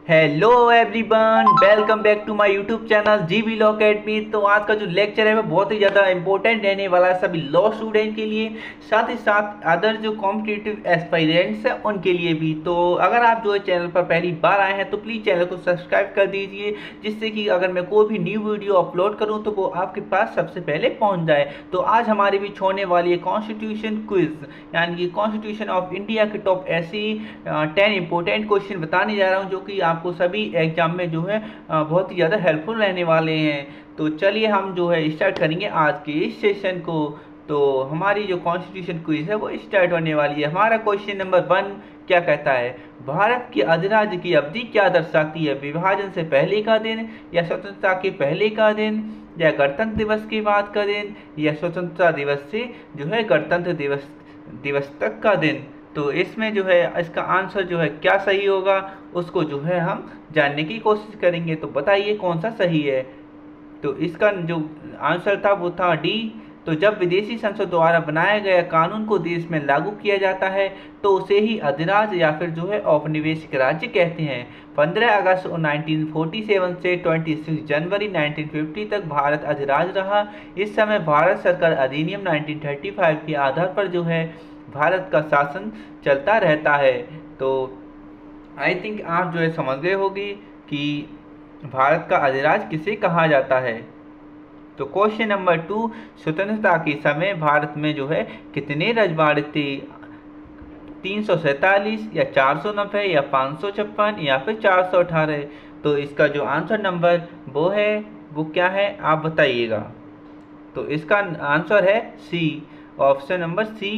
Hello everyone, welcome back to my YouTube channel GB law academy. तो आज का जो लेक्चर है वो बहुत ही ज़्यादा इंपॉर्टेंट रहने वाला है सभी लॉ स्टूडेंट के लिए, साथ ही साथ अदर जो कॉम्पिटिटिव एस्पायरेंट्स हैं उनके लिए भी। तो अगर आप जो है चैनल पर पहली बार आए हैं तो प्लीज़ चैनल को सब्सक्राइब कर दीजिए, जिससे कि अगर मैं कोई भी न्यू वीडियो अपलोड करूँ तो वो आपके पास सबसे पहले पहुँच जाए। तो आज हमारी बीच होने वाली है कॉन्स्टिट्यूशन क्विज, यानी कि कॉन्स्टिट्यूशन ऑफ इंडिया के टॉप ऐसी 10 इंपॉर्टेंट क्वेश्चन बताने जा रहा हूँ जो कि आपको सभी एग्जाम में जो है बहुत ही ज़्यादा हेल्पफुल रहने वाले हैं। तो चलिए हम जो है स्टार्ट करेंगे आज के इस सेशन को। तो हमारी जो कॉन्स्टिट्यूशन क्विज है वो स्टार्ट होने वाली है। हमारा क्वेश्चन नंबर 1 क्या कहता है, भारत के अधिराज्य की अवधि क्या दर्शाती है? विभाजन से पहले का दिन, या स्वतंत्रता के पहले का दिन, या गणतंत्र दिवस के बाद का दिन, या स्वतंत्रता दिवस से जो है गणतंत्र दिवस तक का दिन। तो इसमें जो है इसका आंसर जो है क्या सही होगा उसको जो है हम जानने की कोशिश करेंगे। तो बताइए कौन सा सही है। तो इसका जो आंसर था वो था डी। तो जब विदेशी संसद द्वारा बनाया गया कानून को देश में लागू किया जाता है तो उसे ही अधिराज्य या फिर जो है औपनिवेशिक राज्य कहते हैं। 15 अगस्त 1947 से 26 जनवरी 1950 तक भारत अधिराज्य रहा। इस समय भारत सरकार अधिनियम 1935 के आधार पर जो है भारत का शासन चलता रहता है। तो आई थिंक आप जो है समझ गए होंगे कि भारत का अधिराज्य किसे कहा जाता है। तो क्वेश्चन नंबर 2, स्वतंत्रता के समय भारत में जो है कितने रजवाड़े थे? 347 या 490 या 556 या फिर 418? तो इसका जो आंसर नंबर वो क्या है आप बताइएगा। तो इसका आंसर है सी, ऑप्शन नंबर सी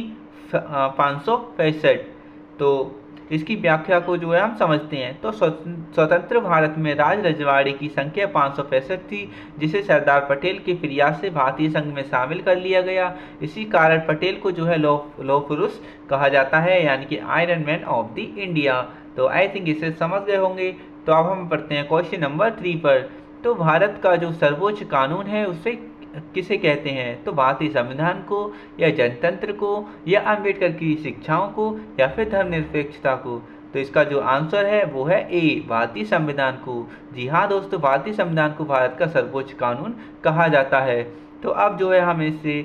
565। तो इसकी व्याख्या को जो है हम समझते हैं। तो स्वतंत्र भारत में राज रजवाड़े की संख्या 565 थी, जिसे सरदार पटेल के प्रयास से भारतीय संघ में शामिल कर लिया गया। इसी कारण पटेल को जो है लौह पुरुष कहा जाता है, यानी कि iron man of the India. तो आई थिंक इसे समझ गए होंगे। तो अब हम पढ़ते हैं क्वेश्चन नंबर 3 पर। तो भारत का जो सर्वोच्च कानून है उसे किसे कहते हैं? तो भारतीय संविधान को, या जनतंत्र को, या अंबेडकर की शिक्षाओं को, या फिर धर्मनिरपेक्षता को? तो इसका जो आंसर है वो है ए, भारतीय संविधान को। जी हाँ दोस्तों, भारतीय संविधान को भारत का सर्वोच्च कानून कहा जाता है। तो अब जो है हम इसे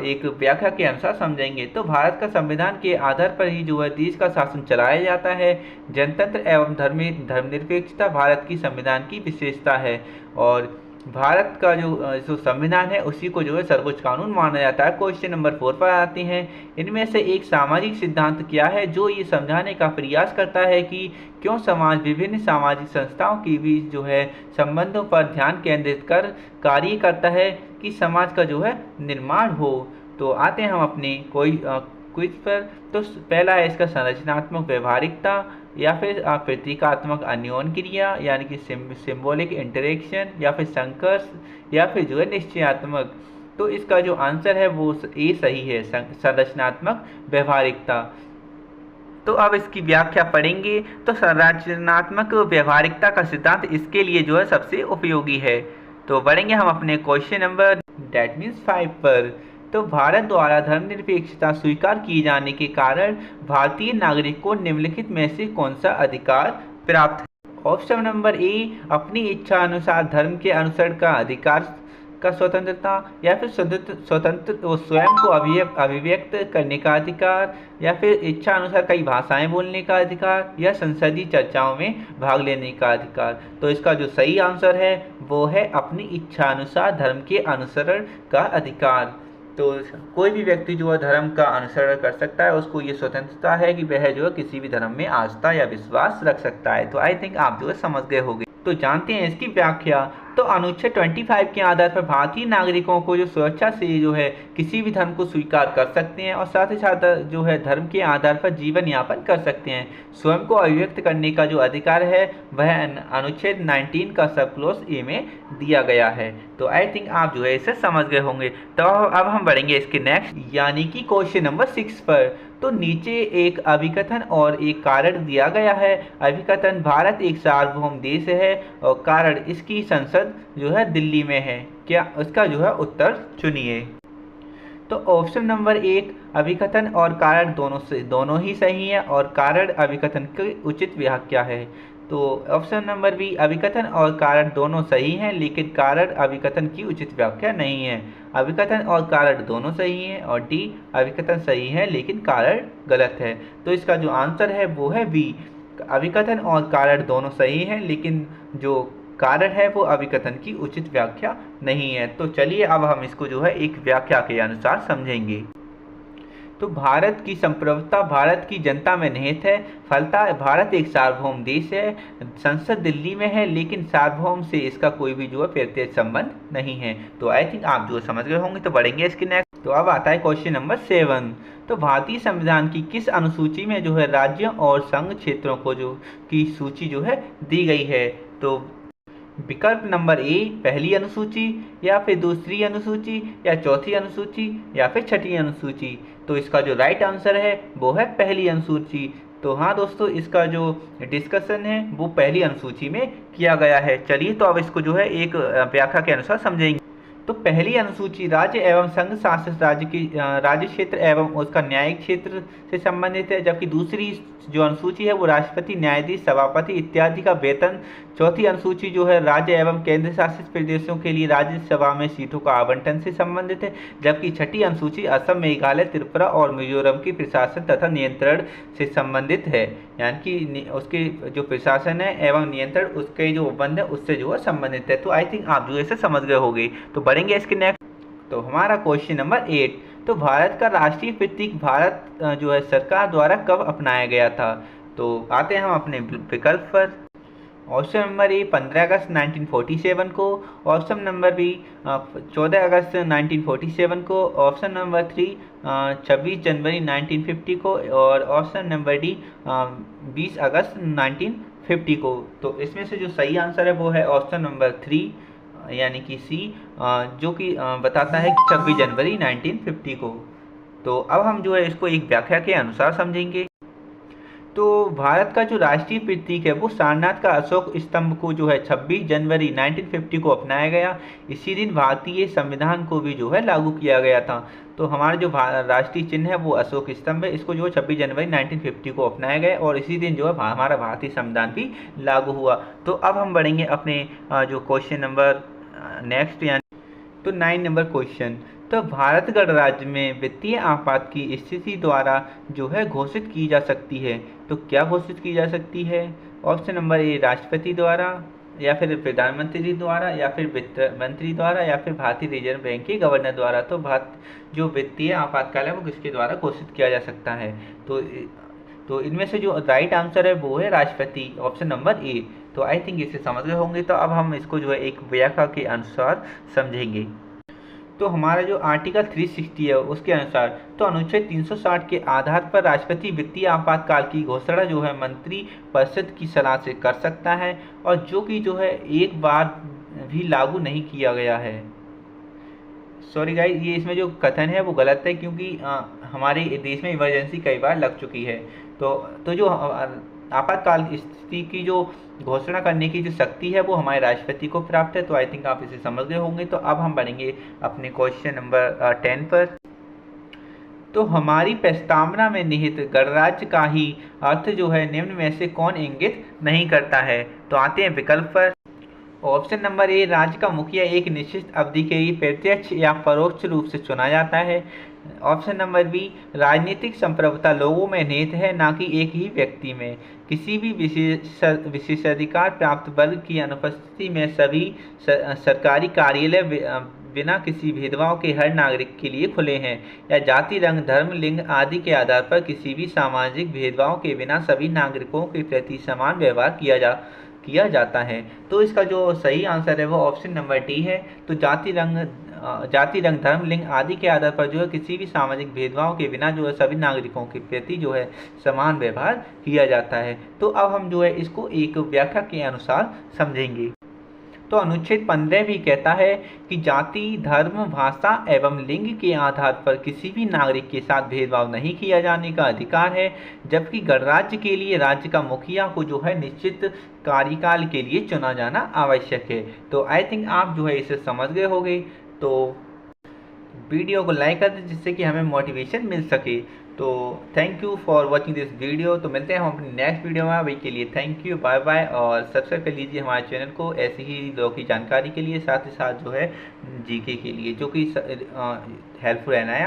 एक व्याख्या के अनुसार समझेंगे। तो भारत का संविधान के आधार पर ही जो है देश का शासन चलाया जाता है। जनतंत्र एवं धर्मनिरपेक्षता भारत की संविधान की विशेषता है, और भारत का जो संविधान है उसी को जो है सर्वोच्च कानून माना जाता है। क्वेश्चन नंबर 4 पर आते हैं। इनमें से एक सामाजिक सिद्धांत क्या है जो ये समझाने का प्रयास करता है कि क्यों समाज विभिन्न सामाजिक संस्थाओं के बीच जो है संबंधों पर ध्यान केंद्रित कर कार्य करता है कि समाज का जो है निर्माण हो? तो आते हैं हम अपने क्विज पर। तो पहला है इसका संरचनात्मक व्यवहारिकता, या फिर प्रतीकात्मक अन्योन क्रिया यानी कि सिंबॉलिक इंटरेक्शन, या फिर संकर्ष, या फिर जो है निश्चयात्मक। तो इसका जो आंसर है वो ए सही है, संरचनात्मक व्यवहारिकता। तो अब इसकी व्याख्या पढ़ेंगे। तो संरचनात्मक व्यवहारिकता का सिद्धांत इसके लिए जो है सबसे उपयोगी है। तो बढ़ेंगे हम अपने क्वेश्चन नंबर दैट मीन्स 5 पर। तो भारत द्वारा धर्मनिरपेक्षता स्वीकार किए जाने के कारण भारतीय नागरिक को निम्नलिखित में से कौन सा अधिकार प्राप्त है? ऑप्शन नंबर ए, अपनी इच्छा अनुसार धर्म के अनुसरण का अधिकार का स्वतंत्रता, या फिर स्वतंत्र स्वयं को अभिव्यक्त करने का अधिकार, या फिर इच्छा अनुसार कई भाषाएं बोलने का अधिकार, या संसदीय चर्चाओं में भाग लेने का अधिकार। तो इसका जो सही आंसर है वो है अपनी इच्छा अनुसार धर्म के अनुसरण का अधिकार। तो कोई भी व्यक्ति जो है धर्म का अनुसरण कर सकता है, उसको ये स्वतंत्रता है कि वह जो है किसी भी धर्म में आस्था या विश्वास रख सकता है। तो आई थिंक आप जो है समझ गए होंगे। तो जानते हैं इसकी व्याख्या। तो अनुच्छेद 25 के आधार पर भारतीय नागरिकों को जो स्वेच्छा से जो है किसी भी धर्म को स्वीकार कर सकते हैं, और साथ ही साथ जो है धर्म के आधार पर जीवन यापन कर सकते हैं। स्वयं को अभिव्यक्त करने का जो अधिकार है वह अनुच्छेद 19 का सब क्लॉज ए में दिया गया है। तो आई थिंक आप जो है इसे समझ गए होंगे। तो अब हम बढ़ेंगे इसके नेक्स्ट यानी कि क्वेश्चन नंबर 6 पर। तो नीचे एक अभिकथन और एक कारण दिया गया है। अभिकथन, भारत एक सार्वभौम देश है, और कारण, इसकी संसद जो है दिल्ली में है। क्या उसका जो है उत्तर चुनिए। तो ऑप्शन नंबर 1, अभिकथन और कारण दोनों ही सही है, और कारण अभिकथन की उचित व्याख्या है। तो ऑप्शन नंबर बी, अभिकथन और कारण दोनों सही हैं लेकिन कारण अभिकथन की उचित व्याख्या नहीं है। अभिकथन और कारण दोनों सही हैं। और डी, अभिकथन सही है लेकिन कारण गलत है। तो इसका जो आंसर है वो है बी, अभिकथन और कारण दोनों सही हैं लेकिन जो कारण है वो अभिकथन की उचित व्याख्या नहीं है। तो चलिए अब हम इसको जो है एक व्याख्या के अनुसार समझेंगे। तो भारत की संप्रभुता भारत की जनता में निहित है, फलतः भारत एक सार्वभौम देश है। संसद दिल्ली में है लेकिन सार्वभौम से इसका कोई भी जो है प्रत्यक्ष संबंध नहीं है। तो आई थिंक आप जो समझ गए होंगे। तो बढ़ेंगे इसके नेक्स्ट। तो अब आता है क्वेश्चन नंबर 7। तो भारतीय संविधान की किस अनुसूची में जो है राज्यों और संघ क्षेत्रों को जो की सूची जो है दी गई है? तो विकल्प नंबर ए, पहली अनुसूची, या फिर दूसरी अनुसूची, या चौथी अनुसूची, या फिर छठी अनुसूची। तो इसका जो राइट आंसर है वो है पहली अनुसूची। तो हाँ दोस्तों, इसका जो डिस्कशन है वो पहली अनुसूची में किया गया है। चलिए तो अब इसको जो है एक व्याख्या के अनुसार समझेंगे। तो पहली अनुसूची राज्य एवं संघ शासित राज्य की राज्य क्षेत्र एवं उसका न्यायिक क्षेत्र से संबंधित है, जबकि दूसरी जो अनुसूची है वो राष्ट्रपति, न्यायाधीश, सभापति इत्यादि का वेतन। चौथी अनुसूची जो है राज्य एवं केंद्र शासित प्रदेशों के लिए राज्यसभा में सीटों का आवंटन से संबंधित है, जबकि छठी अनुसूची असम, मेघालय, त्रिपुरा और मिजोरम की प्रशासन तथा नियंत्रण से संबंधित है, यानी कि उसके जो प्रशासन है एवं नियंत्रण उसके जो उपबंध है उससे जो है संबंधित है। तो आई थिंक आप जो इसे समझ गए होंगे। तो बढ़ेंगे इसके नेक्स्ट। तो हमारा क्वेश्चन नंबर 8। तो भारत का राष्ट्रीय प्रतीक भारत जो है सरकार द्वारा कब अपनाया गया था? तो आते हैं हम अपने विकल्प पर। ऑप्शन नंबर ए 15 अगस्त 1947 को, ऑप्शन नंबर बी 14 अगस्त 1947 को, ऑप्शन नंबर 3 26 जनवरी 1950 को, और ऑप्शन नंबर डी 20 अगस्त 1950 को। तो इसमें से जो सही आंसर है वो है ऑप्शन नंबर 3 यानी कि सी, जो कि बताता है 26 जनवरी 1950 को। तो अब हम जो है इसको एक व्याख्या के अनुसार समझेंगे। तो भारत का जो राष्ट्रीय प्रतीक है वो सारनाथ का अशोक स्तंभ को जो है 26 जनवरी 1950 को अपनाया गया। इसी दिन भारतीय संविधान को भी जो है लागू किया गया था। तो हमारा जो राष्ट्रीय चिन्ह है वो अशोक स्तंभ है, इसको जो है 26 जनवरी 1950 को अपनाया गया और इसी दिन जो है हमारा भारतीय संविधान भी लागू हुआ। तो अब हम बढ़ेंगे अपने जो क्वेश्चन नंबर नेक्स्ट, यानी तो 9 नंबर क्वेश्चन। तो भारत गणराज्य में वित्तीय आपात की स्थिति द्वारा जो है घोषित की जा सकती है। तो क्या घोषित की जा सकती है? ऑप्शन नंबर ए राष्ट्रपति द्वारा, या फिर प्रधानमंत्री द्वारा, या फिर वित्त मंत्री द्वारा, या फिर भारतीय रिजर्व बैंक के गवर्नर द्वारा। तो जो वित्तीय आपातकाल है वो किसके द्वारा घोषित किया जा सकता है? तो इनमें से जो राइट आंसर है वो है राष्ट्रपति, ऑप्शन नंबर ए। तो आई थिंक इसे समझ गए होंगे। तो अब हम इसको जो है एक व्याख्या के अनुसार समझेंगे। तो हमारा जो आर्टिकल 360 है उसके अनुसार तो अनुच्छेद 360 के आधार पर राष्ट्रपति वित्तीय आपातकाल की घोषणा जो है मंत्री परिषद की सलाह से कर सकता है, और जो कि जो है एक बार भी लागू नहीं किया गया है। सॉरी गाइस, ये इसमें जो कथन है वो गलत है, क्योंकि हमारे देश में इमरजेंसी कई बार लग चुकी है। तो जो आपातकाल स्थिति की जो घोषणा करने की जो शक्ति है वो हमारे राष्ट्रपति को प्राप्त है। तो आई थिंक आप इसे समझ गए होंगे। तो अब हम बढ़ेंगे अपने क्वेश्चन नंबर 10 पर। तो हमारी प्रस्तावना में निहित गणराज्य का ही अर्थ जो है निम्न में से कौन इंगित नहीं करता है? तो आते हैं विकल्प पर। ऑप्शन नंबर ए राज्य का मुखिया एक निश्चित अवधि के लिए प्रत्यक्ष या परोक्ष रूप से चुना जाता है। ऑप्शन नंबर बी राजनीतिक संप्रभुता लोगों में निहित है, ना कि एक ही व्यक्ति में। किसी भी विशेषाधिकार प्राप्त वर्ग की अनुपस्थिति में सभी सरकारी कार्यालय बिना किसी भेदभाव के हर नागरिक के लिए खुले हैं, या जाति, रंग, धर्म, लिंग आदि के आधार पर किसी भी सामाजिक भेदभाव के बिना सभी नागरिकों के प्रति समान व्यवहार किया जाता है। तो इसका जो सही आंसर है वो ऑप्शन नंबर डी है। तो जाति, रंग, धर्म, लिंग आदि के आधार पर जो है किसी भी सामाजिक भेदभाव के बिना जो है सभी नागरिकों के प्रति जो है समान व्यवहार किया जाता है। तो अब हम जो है इसको एक व्याख्या के अनुसार समझेंगे। तो अनुच्छेद 15 भी कहता है कि जाति, धर्म, भाषा एवं लिंग के आधार पर किसी भी नागरिक के साथ भेदभाव नहीं किया जाने का अधिकार है, जबकि गणराज्य के लिए राज्य का मुखिया को जो है निश्चित कार्यकाल के लिए चुना जाना आवश्यक है। तो आई थिंक आप जो है इसे समझ गए होंगे। तो वीडियो को लाइक कर दें जिससे कि हमें मोटिवेशन मिल सके। तो thank you for watching this video. तो मिलते हैं हम अपनी नेक्स्ट वीडियो में। अभी के लिए थैंक यू, बाय बाय। और सब्सक्राइब कर लीजिए हमारे चैनल को ऐसी ही लॉ की जानकारी के लिए, साथ ही साथ जो है जीके के लिए, जो कि हेल्पफुल रहना है।